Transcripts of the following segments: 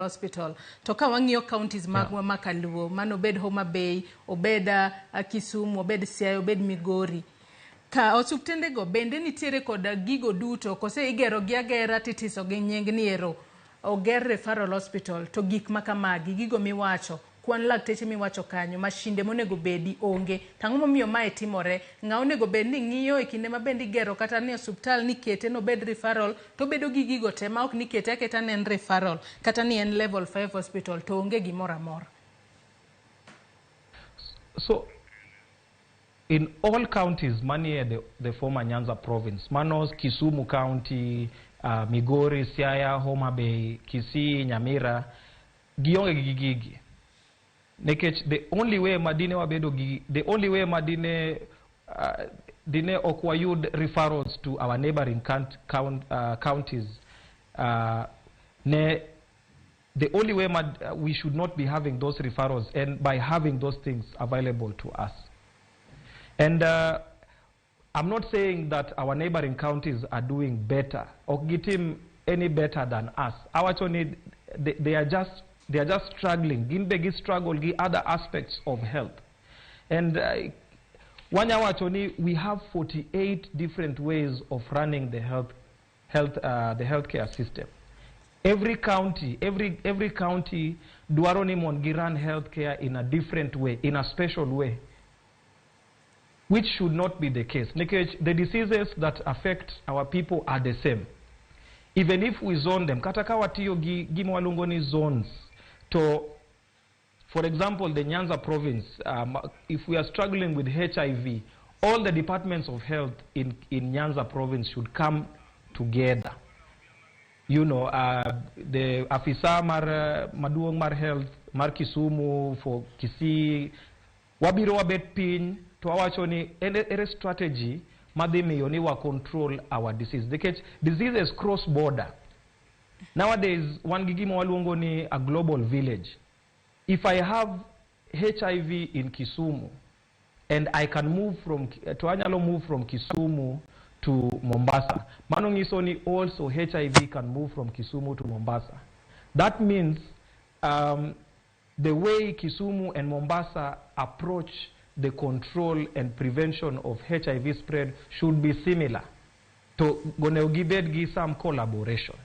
Hospital. To ka wang'iyo counties magwa makaluo, mano obed Homa Bay, obed Kisumu, obed Siaya, obed Migori. Ka osuptende go bende nitiere koda gigo duto kose igero gi agera titiso gi nying ni ero oger referral hospital to gik makamagi gigo miwacho kwan lakteche miwacho kanyo mashinde monego bedi onge tang'o momiyo mae timore ng'a onego bed ni ng'iyo e kinde mabendi gero kata ni osuptal ni kete no bed referral to bedo gi gigo te ma ok ni kete aketa ne en referral kata ni en level 5 hospital to onge gimoro amora. So in all counties manie the former Nyanza province, Manos, Kisumu County, Migori, Siaya, Homa Bay, Kisii, Nyamira, gionge gigi. Nekech the only way madine wabedo gigi, the only way madine dine okwayud referrals to our neighboring counties, the only way we should not be having those referrals and by having those things available to us. And I'm not saying that our neighboring counties are doing better or getting any better than us. Our they are just struggling. Ginbegi struggle gi other aspects of health. And we have 48 different ways of running the healthcare system. Every county duaroni mongi run healthcare in a different way, in a special way, which should not be the case. The diseases that affect our people are the same. Even if we zone them, katakawa tiyo gimwalungoni zones. To, for example, the Nyanza province, if we are struggling with HIV, all the departments of health in Nyanza province should come together. You know, the afisa maduong mar health, mar Kisumu, for Kisii, wabiro wabet pin, to awachoni ere strategy madhimiyo ni wa control our disease. Diseases cross border. Nowadays, one gigimo waluongo ni a global village. If I have HIV in Kisumu and I can move from Kisumu to Mombasa, mano ngiso ni also HIV can move from Kisumu to Mombasa. That means the way Kisumu and Mombasa approach the control and prevention of HIV spread should be similar. To give some collaboration.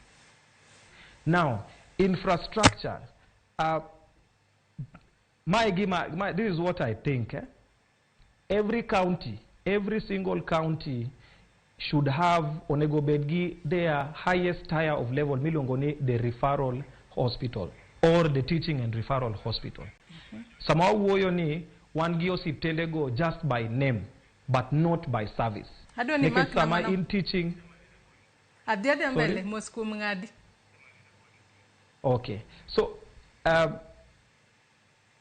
Now, infrastructure. This is what I think. Every county, every single county should have onegobedgi their highest tier of level, milongoni the referral hospital or the teaching and referral hospital. Somehow woyoni one giosiptende go just by name, but not by service. In teaching. Okay. So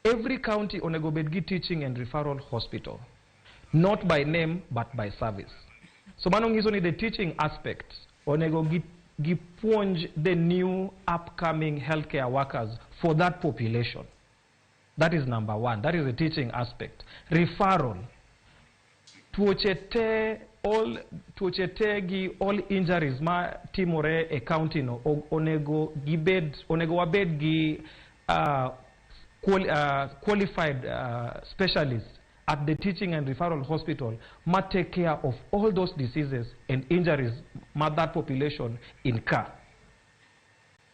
every county onegobedgi teaching and referral hospital, not by name but by service. So manong is only the teaching aspect. Onego gipunj the new upcoming healthcare workers for that population. That is number one. That is the teaching aspect. Referral. Tuochete all injuries ma timore e county no onego wabed gi qualified specialists at the teaching and referral hospital ma take care of all those diseases and injuries ma that population incur.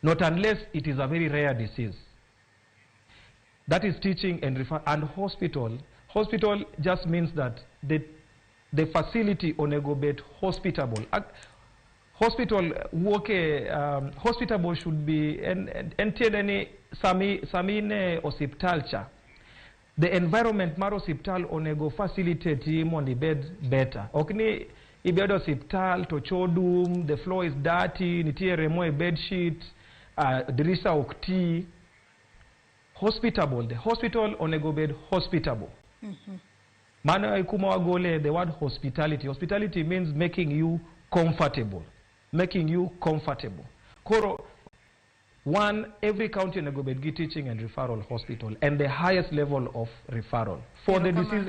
Not unless it is a very rare disease. That is teaching and referral. And hospital. Hospital just means that the facility onegobet hospitable. Hospital hospitable should be entiende samine hospitalcha. The environment mar hospital onego facilitate mondi bed better. Okni ibed hospital to chodum, the floor is dirty, nitiere mo e bed sheet, dirisa okti. Hospitable. The hospital onego bed hospitable. Mana kuma wagole the word hospitality. Hospitality means making you comfortable. Making you comfortable. Koro, one, every county onego bed gi teaching and referral hospital and the highest level of referral for the diseases